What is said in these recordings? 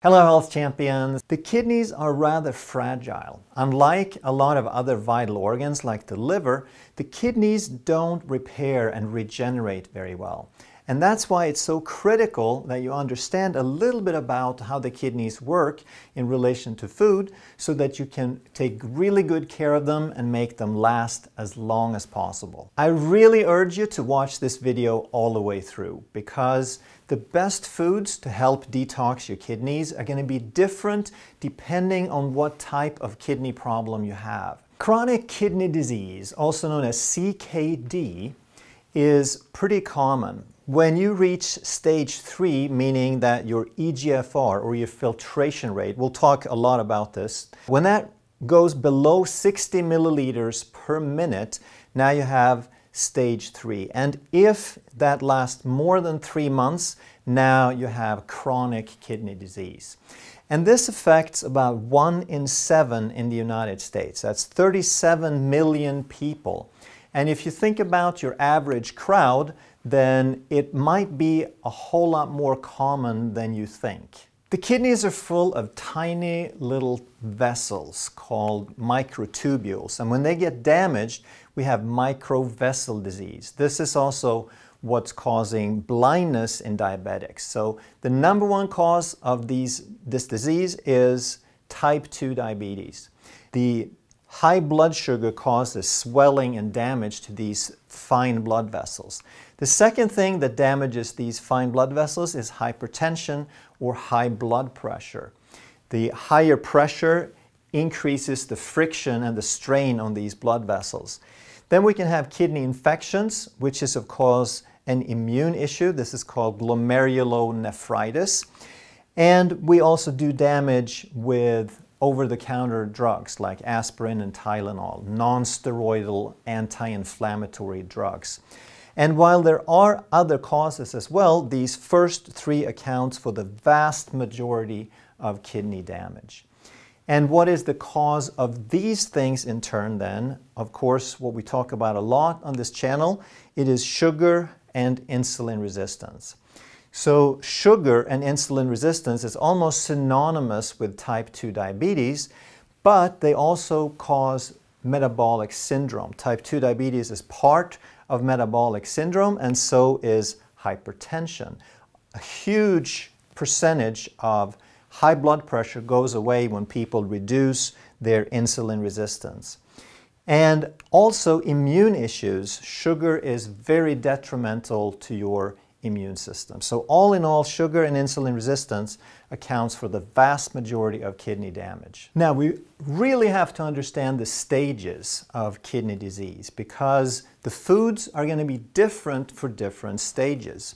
Hello health champions! The kidneys are rather fragile. Unlike a lot of other vital organs like the liver, the kidneys don't repair and regenerate very well. And that's why it's so critical that you understand a little bit about how the kidneys work in relation to food so that you can take really good care of them and make them last as long as possible. I really urge you to watch this video all the way through because the best foods to help detox your kidneys are going to be different depending on what type of kidney problem you have. Chronic kidney disease, also known as CKD, is pretty common. When you reach stage 3, meaning that your eGFR or your filtration rate, we'll talk a lot about this, when that goes below 60 milliliters per minute, now you have stage 3. And if that lasts more than 3 months, now you have chronic kidney disease. And this affects about 1 in 7 in the United States. That's 37 million people. And if you think about your average crowd, then it might be a whole lot more common than you think. The kidneys are full of tiny little vessels called microtubules, and when they get damaged, we have microvessel disease. This is also what's causing blindness in diabetics. So the number one cause of this disease is type 2 diabetes. The high blood sugar causes swelling and damage to these fine blood vessels. The second thing that damages these fine blood vessels is hypertension or high blood pressure. The higher pressure increases the friction and the strain on these blood vessels. Then we can have kidney infections, which is of course an immune issue. This is called glomerulonephritis. And we also do damage with over-the-counter drugs like aspirin and Tylenol, non-steroidal anti-inflammatory drugs. And while there are other causes as well, these first 3 accounts for the vast majority of kidney damage. And what is the cause of these things in turn then? Of course, what we talk about a lot on this channel, it is sugar and insulin resistance. So sugar and insulin resistance is almost synonymous with type 2 diabetes, but they also cause metabolic syndrome. Type 2 diabetes is part of metabolic syndrome, and so is hypertension. A huge percentage of high blood pressure goes away when people reduce their insulin resistance. And also immune issues. Sugar is very detrimental to your immune system. So all in all, sugar and insulin resistance accounts for the vast majority of kidney damage. Now, we really have to understand the stages of kidney disease because the foods are going to be different for different stages.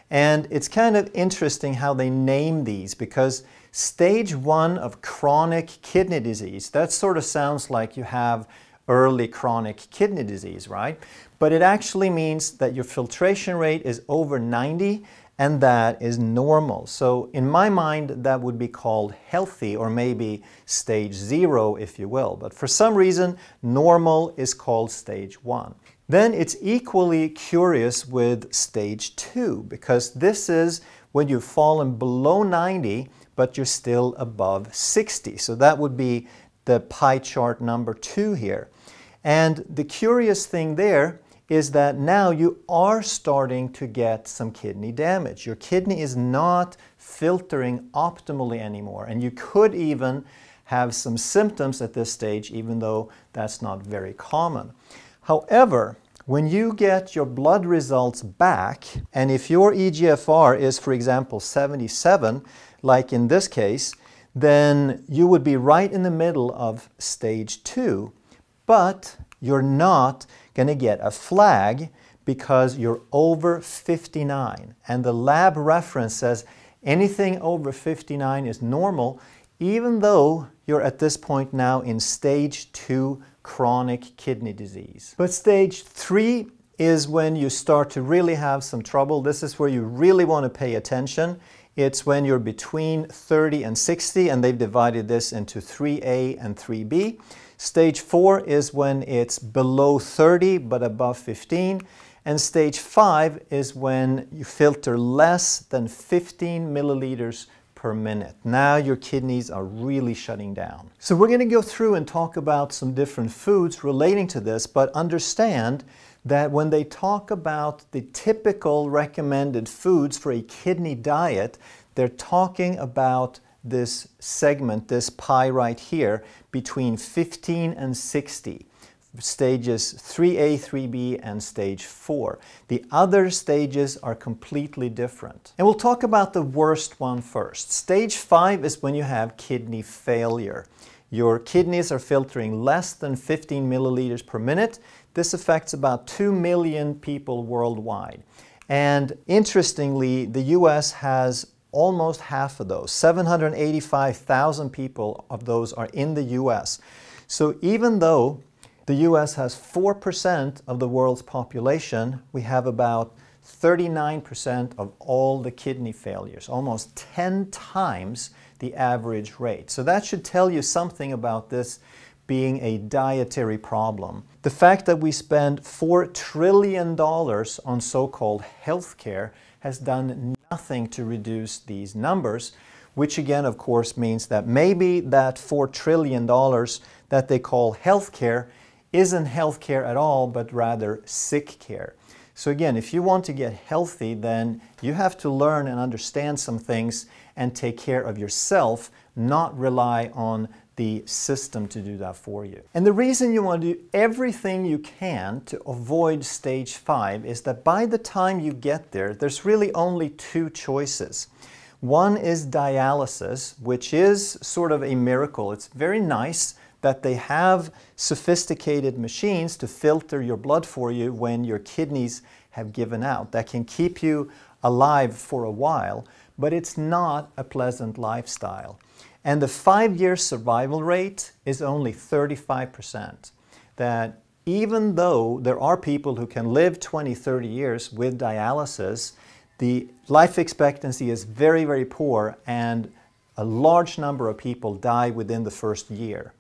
And it's kind of interesting how they name these because stage 1 of chronic kidney disease, that sort of sounds like you have early chronic kidney disease, right? But it actually means that your filtration rate is over 90 and that is normal. So in my mind, that would be called healthy or maybe stage 0, if you will. But for some reason, normal is called stage 1. Then it's equally curious with stage 2 because this is when you've fallen below 90, but you're still above 60. So that would be the pie chart number 2 here. And the curious thing there is that now you are starting to get some kidney damage. Your kidney is not filtering optimally anymore, and you could even have some symptoms at this stage, even though that's not very common. However, when you get your blood results back, and if your eGFR is, for example, 77, like in this case, then you would be right in the middle of stage 2, but you're not going to get a flag because you're over 59. And the lab reference says anything over 59 is normal, even though you're at this point now in stage 2 chronic kidney disease. But stage 3 is when you start to really have some trouble. This is where you really want to pay attention. It's when you're between 30 and 60, and they've divided this into 3A and 3B. Stage 4 is when it's below 30 but above 15. And stage 5 is when you filter less than 15 milliliters per minute. Now your kidneys are really shutting down. So we're going to go through and talk about some different foods relating to this, but understand that when they talk about the typical recommended foods for a kidney diet, they're talking about this segment, this pie right here, between 15 and 60. Stages 3A, 3B, and stage 4. The other stages are completely different. And we'll talk about the worst one first. Stage 5 is when you have kidney failure. Your kidneys are filtering less than 15 milliliters per minute. This affects about 2 million people worldwide. And interestingly, the US has almost half of those. 785,000 people of those are in the US. So even though the US has 4% of the world's population, we have about 39% of all the kidney failures, almost 10 times the average rate. So that should tell you something about this being a dietary problem. The fact that we spend $4 trillion on so-called healthcare has done nothing to reduce these numbers, which again, of course, means that maybe that $4 trillion that they call healthcare isn't healthcare at all, but rather sick care. So again, if you want to get healthy, then you have to learn and understand some things and take care of yourself, not rely on the system to do that for you. And the reason you want to do everything you can to avoid stage 5 is that by the time you get there, there's really only two choices. One is dialysis, which is sort of a miracle. It's very nice that they have sophisticated machines to filter your blood for you when your kidneys have given out. That can keep you alive for a while, but it's not a pleasant lifestyle. And the 5-year survival rate is only 35%. That even though there are people who can live 20, 30 years with dialysis, the life expectancy is very, very poor, and a large number of people die within the first year.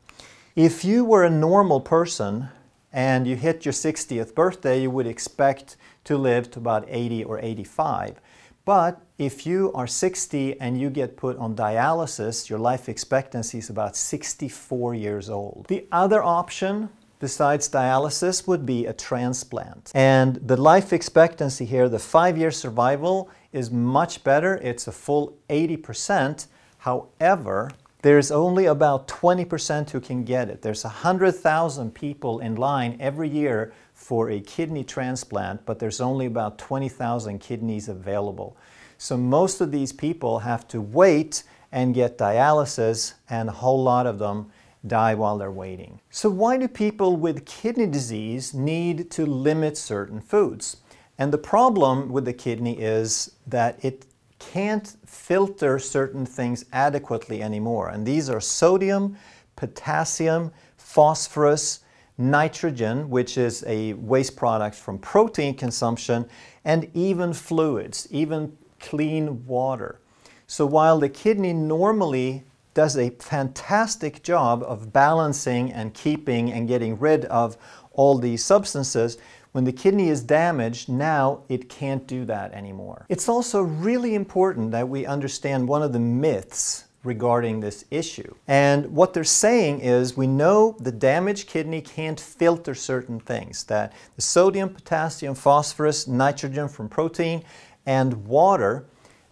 If you were a normal person and you hit your 60th birthday, you would expect to live to about 80 or 85. But if you are 60 and you get put on dialysis, your life expectancy is about 64 years old. The other option besides dialysis would be a transplant. And the life expectancy here, the 5-year survival, is much better. It's a full 80%. However, there's only about 20% who can get it. There's 100,000 people in line every year for a kidney transplant, but there's only about 20,000 kidneys available. So most of these people have to wait and get dialysis, and a whole lot of them die while they're waiting. So why do people with kidney disease need to limit certain foods? And the problem with the kidney is that it can't filter certain things adequately anymore. And these are sodium, potassium, phosphorus, nitrogen, which is a waste product from protein consumption, and even fluids, even clean water. So while the kidney normally does a fantastic job of balancing and keeping and getting rid of all these substances, when the kidney is damaged, now it can't do that anymore. It's also really important that we understand one of the myths regarding this issue. And what they're saying is, we know the damaged kidney can't filter certain things, that the sodium, potassium, phosphorus, nitrogen from protein, and water,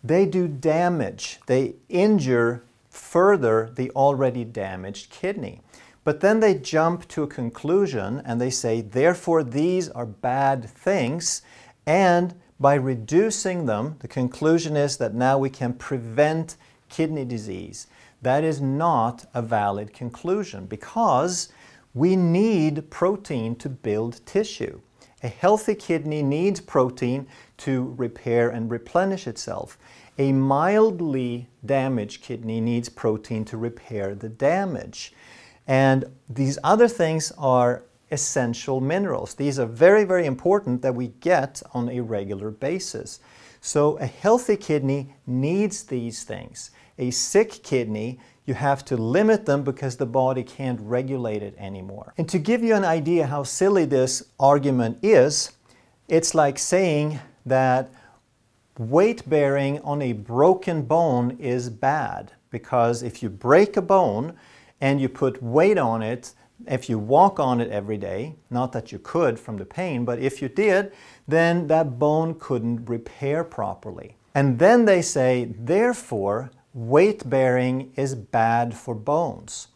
they do damage. They injure further the already damaged kidney. But then they jump to a conclusion and they say, therefore these are bad things, and by reducing them, the conclusion is that now we can prevent kidney disease. That is not a valid conclusion, because we need protein to build tissue. A healthy kidney needs protein to repair and replenish itself. A mildly damaged kidney needs protein to repair the damage. And these other things are essential minerals. These are very, very important that we get on a regular basis. So a healthy kidney needs these things. A sick kidney, you have to limit them because the body can't regulate it anymore. And to give you an idea how silly this argument is, it's like saying that weight bearing on a broken bone is bad, because if you break a bone and you put weight on it, if you walk on it every day, not that you could from the pain, but if you did, then that bone couldn't repair properly. And then they say, therefore, weight bearing is bad for bones.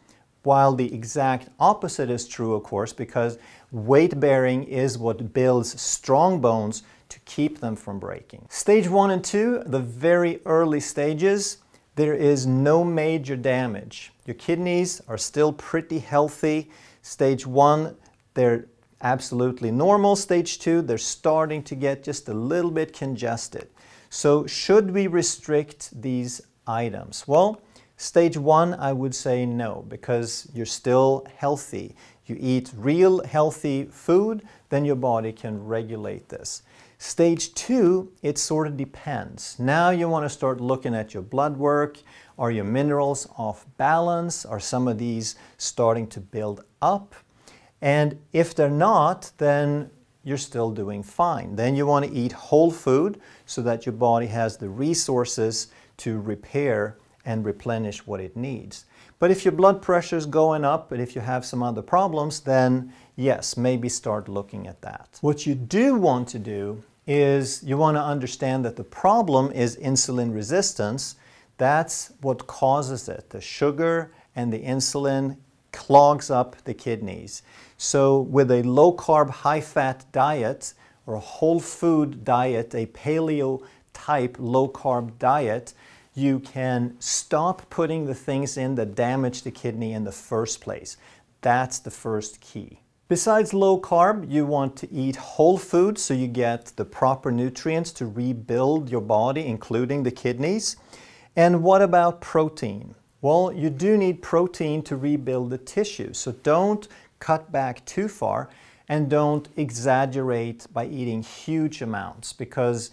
While the exact opposite is true, of course, because weight bearing is what builds strong bones to keep them from breaking. Stage 1 and 2, the very early stages, there is no major damage. Your kidneys are still pretty healthy. Stage 1, they're absolutely normal. Stage 2, they're starting to get just a little bit congested. So should we restrict these items? Well, stage 1, I would say no, because you're still healthy. You eat real healthy food, then your body can regulate this. Stage 2, it sort of depends. Now you want to start looking at your blood work. Are your minerals off balance? Are some of these starting to build up? And if they're not, then you're still doing fine. Then you want to eat whole food so that your body has the resources to repair and replenish what it needs. But if your blood pressure is going up and if you have some other problems, then yes, maybe start looking at that. What you do want to do is you want to understand that the problem is insulin resistance. That's what causes it. The sugar and the insulin clogs up the kidneys. So with a low-carb, high-fat diet or a whole food diet, a paleo-type low-carb diet, you can stop putting the things in that damage the kidney in the first place. That's the first key. Besides low carb, you want to eat whole food so you get the proper nutrients to rebuild your body, including the kidneys. And what about protein? Well, you do need protein to rebuild the tissue, so don't cut back too far and don't exaggerate by eating huge amounts, because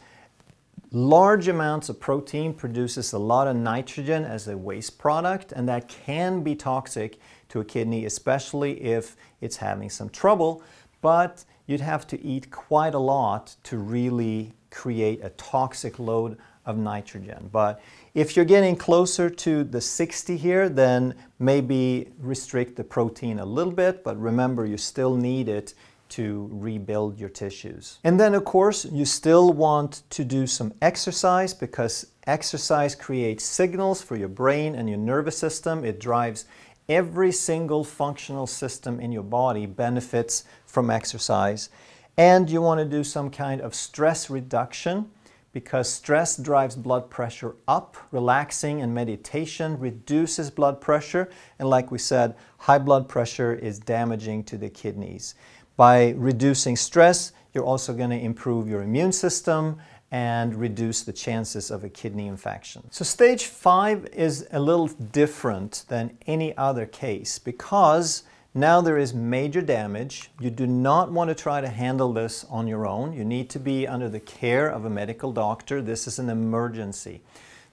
large amounts of protein produces a lot of nitrogen as a waste product, and that can be toxic to a kidney, especially if it's having some trouble. But you'd have to eat quite a lot to really create a toxic load of nitrogen. But if you're getting closer to the 60 here, then maybe restrict the protein a little bit, but remember, you still need it to rebuild your tissues. And then of course you still want to do some exercise, because exercise creates signals for your brain and your nervous system. It drives every single functional system in your body benefits from exercise. And you want to do some kind of stress reduction, because stress drives blood pressure up. Relaxing and meditation reduces blood pressure, and like we said, high blood pressure is damaging to the kidneys. By reducing stress, you're also going to improve your immune system and reduce the chances of a kidney infection. So stage 5 is a little different than any other case, because now there is major damage. You do not want to try to handle this on your own. You need to be under the care of a medical doctor. This is an emergency.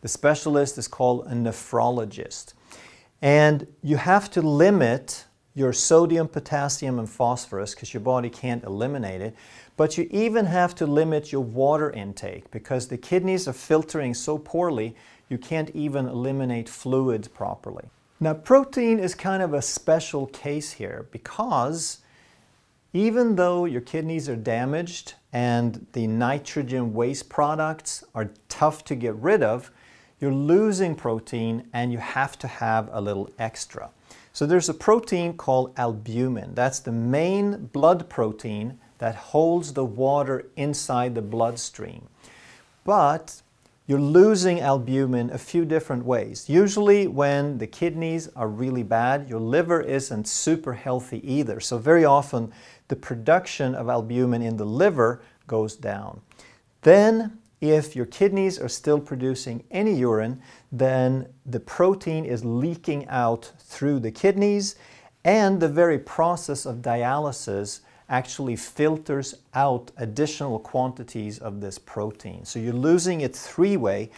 The specialist is called a nephrologist. And you have to limit your sodium, potassium, and phosphorus, because your body can't eliminate it. But you even have to limit your water intake, because the kidneys are filtering so poorly, you can't even eliminate fluids properly. Now, protein is kind of a special case here, because even though your kidneys are damaged and the nitrogen waste products are tough to get rid of, you're losing protein and you have to have a little extra. So there's a protein called albumin. That's the main blood protein that holds the water inside the bloodstream. But you're losing albumin a few different ways. Usually when the kidneys are really bad, your liver isn't super healthy either. So very often the production of albumin in the liver goes down. Then if your kidneys are still producing any urine, then the protein is leaking out through the kidneys, and the very process of dialysis actually filters out additional quantities of this protein. So you're losing it three-way,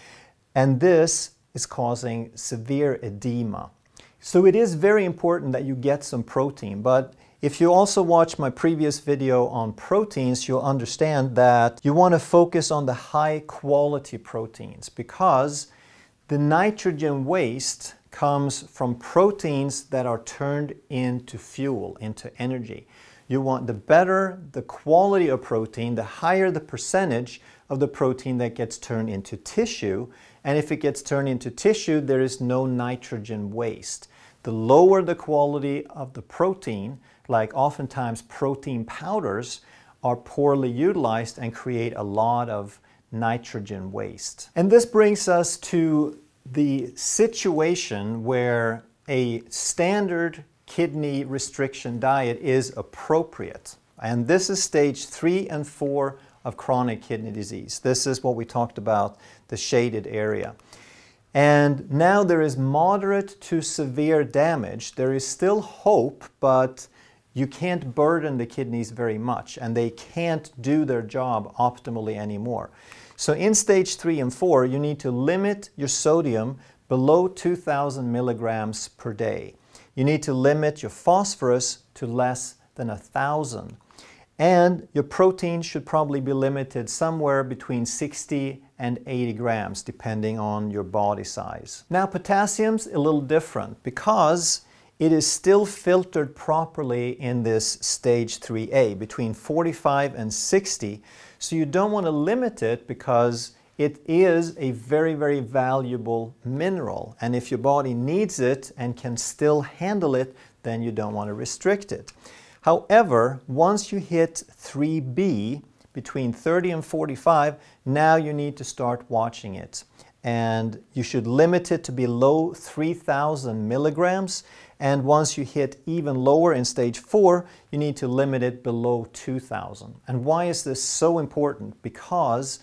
and this is causing severe edema. So it is very important that you get some protein, but If you also watch my previous video on proteins, you'll understand that you want to focus on the high quality proteins because the nitrogen waste comes from proteins that are turned into fuel, into energy. You want the better the quality of protein, the higher the percentage of the protein that gets turned into tissue. And if it gets turned into tissue, there is no nitrogen waste. The lower the quality of the protein, like oftentimes protein powders, are poorly utilized and create a lot of nitrogen waste. And this brings us to the situation where a standard kidney restriction diet is appropriate. And this is stage 3 and 4 of chronic kidney disease. This is what we talked about, the shaded area. And now there is moderate to severe damage. There is still hope, but you can't burden the kidneys very much, and they can't do their job optimally anymore. So in stage 3 and 4, you need to limit your sodium below 2,000 milligrams per day. You need to limit your phosphorus to less than 1,000. And your protein should probably be limited somewhere between 60 and 80 grams, depending on your body size. Now, potassium's a little different because it is still filtered properly in this stage 3A, between 45 and 60. So you don't want to limit it because it is a very, very valuable mineral. And if your body needs it and can still handle it, then you don't want to restrict it. However, once you hit 3B, between 30 and 45, now you need to start watching it. And you should limit it to below 3,000 milligrams. And once you hit even lower in stage 4, you need to limit it below 2,000. And why is this so important? Because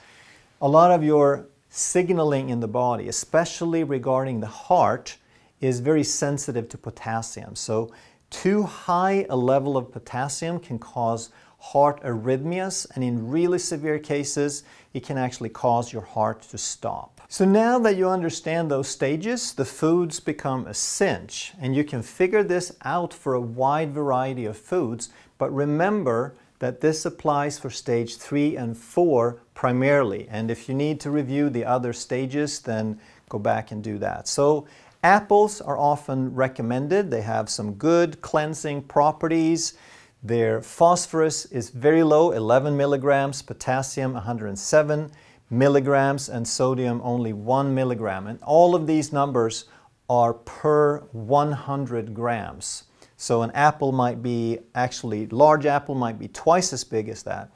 a lot of your signaling in the body, especially regarding the heart, is very sensitive to potassium. So too high a level of potassium can cause heart arrhythmias, and in really severe cases, it can actually cause your heart to stop. So now that you understand those stages, the foods become a cinch, and you can figure this out for a wide variety of foods, but remember that this applies for stage 3 and 4 primarily, and if you need to review the other stages, then go back and do that. So apples are often recommended. They have some good cleansing properties. Their phosphorus is very low, 11 milligrams, potassium 107 milligrams, and sodium only 1 milligram. And all of these numbers are per 100 grams. So an apple might be, actually, large apple might be twice as big as that.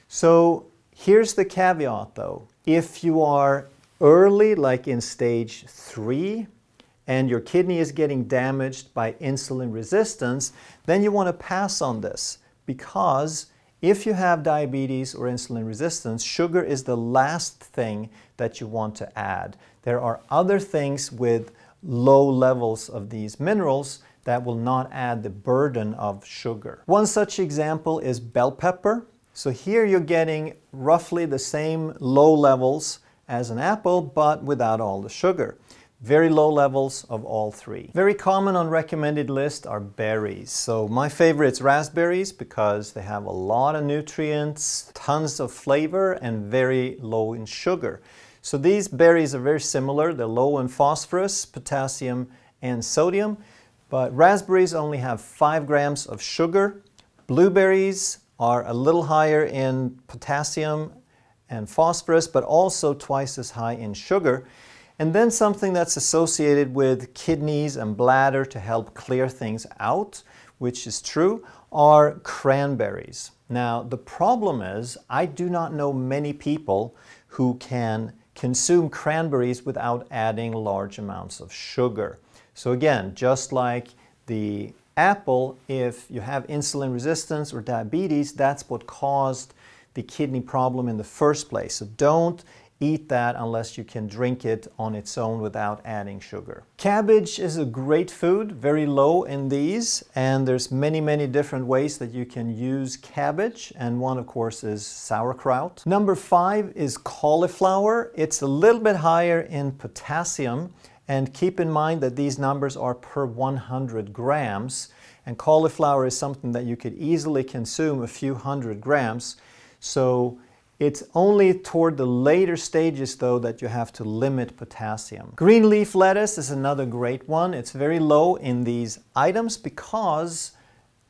So here's the caveat though. If you are early, like in stage 3, and your kidney is getting damaged by insulin resistance, then you want to pass on this, because if you have diabetes or insulin resistance, sugar is the last thing that you want to add. There are other things with low levels of these minerals that will not add the burden of sugar. One such example is bell pepper. So here you're getting roughly the same low levels as an apple, but without all the sugar. Very low levels of all three. Very common on recommended list are berries. So my favorite's raspberries because they have a lot of nutrients, tons of flavor, and very low in sugar. So these berries are very similar. They're low in phosphorus, potassium, and sodium. But raspberries only have 5 grams of sugar. Blueberries are a little higher in potassium and phosphorus, but also twice as high in sugar. And then something that's associated with kidneys and bladder to help clear things out, which is true, are cranberries. Now, the problem is I do not know many people who can consume cranberries without adding large amounts of sugar. So again, just like the apple, if you have insulin resistance or diabetes, that's what caused the kidney problem in the first place. So don't eat that unless you can drink it on its own without adding sugar. Cabbage is a great food, very low in these, and there's many different ways that you can use cabbage, and one of course is sauerkraut. Number 5 is cauliflower. It's a little bit higher in potassium, and keep in mind that these numbers are per 100 grams. and cauliflower is something that you could easily consume a few hundred grams. So it's only toward the later stages though that you have to limit potassium. Green leaf lettuce is another great one. It's very low in these items because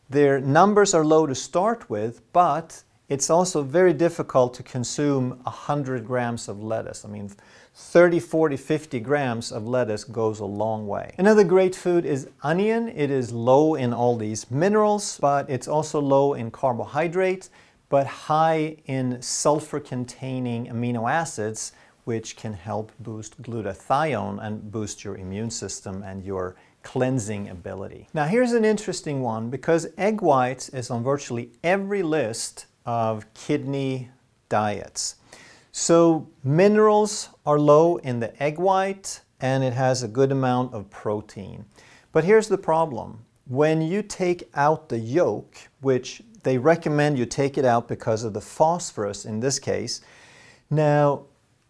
their numbers are low to start with, but it's also very difficult to consume 100 grams of lettuce. I mean, 30, 40, 50 grams of lettuce goes a long way. Another great food is onion. It is low in all these minerals, but it's also low in carbohydrates, but high in sulfur-containing amino acids, which can help boost glutathione and boost your immune system and your cleansing ability. Now here's an interesting one, because egg whites is on virtually every list of kidney diets. So minerals are low in the egg white and it has a good amount of protein. But here's the problem. When you take out the yolk, which they recommend you take it out because of the phosphorus in this case. Now,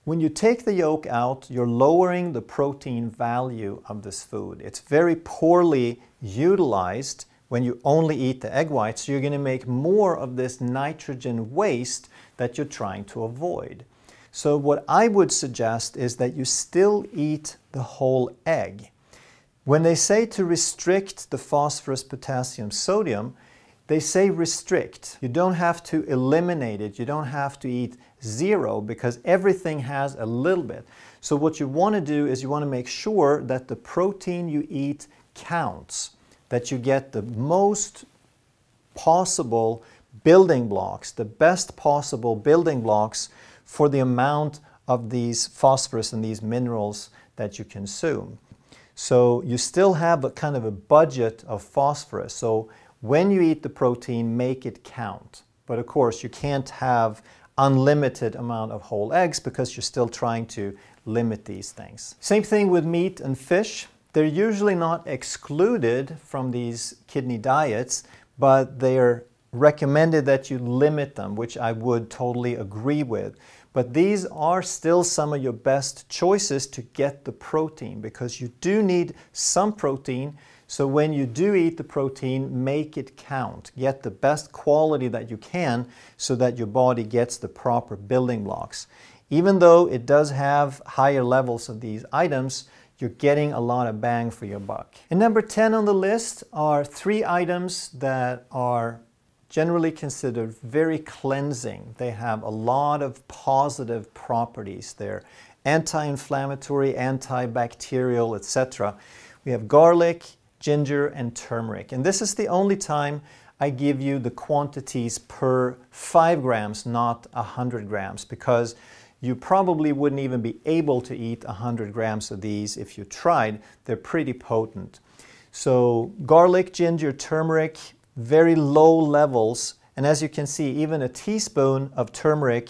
when you take the yolk out, you're lowering the protein value of this food. It's very poorly utilized when you only eat the egg whites, so you're going to make more of this nitrogen waste that you're trying to avoid. So what I would suggest is that you still eat the whole egg. When they say to restrict the phosphorus, potassium, sodium, they say restrict. You don't have to eliminate it. You don't have to eat zero because everything has a little bit. So what you want to do is you want to make sure that the protein you eat counts, that you get the most possible building blocks, the best possible building blocks for the amount of these phosphorus and these minerals that you consume. So you still have a kind of a budget of phosphorus. So when you eat the protein, make it count. But of course, you can't have unlimited amount of whole eggs because you're still trying to limit these things. Same thing with meat and fish. They're usually not excluded from these kidney diets, but they are recommended that you limit them, which I would totally agree with. But these are still some of your best choices to get the protein because you do need some protein. So when you do eat the protein, make it count. Get the best quality that you can so that your body gets the proper building blocks. Even though it does have higher levels of these items, you're getting a lot of bang for your buck. And number 10 on the list are 3 items that are generally considered very cleansing. They have a lot of positive properties. They're anti-inflammatory, antibacterial, etc. We have garlic, ginger, and turmeric. And this is the only time I give you the quantities per 5 grams, not 100 grams, because you probably wouldn't even be able to eat 100 grams of these if you tried. They're pretty potent. So garlic, ginger, turmeric, very low levels. And as you can see, even a teaspoon of turmeric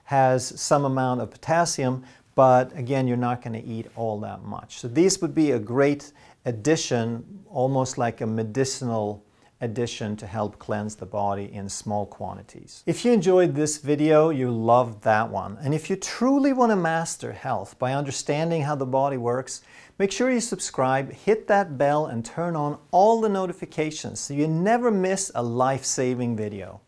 has some amount of potassium, but again, you're not going to eat all that much. So these would be a great addition, almost like a medicinal addition to help cleanse the body in small quantities. If you enjoyed this video, you loved that one. And if you truly want to master health by understanding how the body works, make sure you subscribe, hit that bell, and turn on all the notifications so you never miss a life-saving video.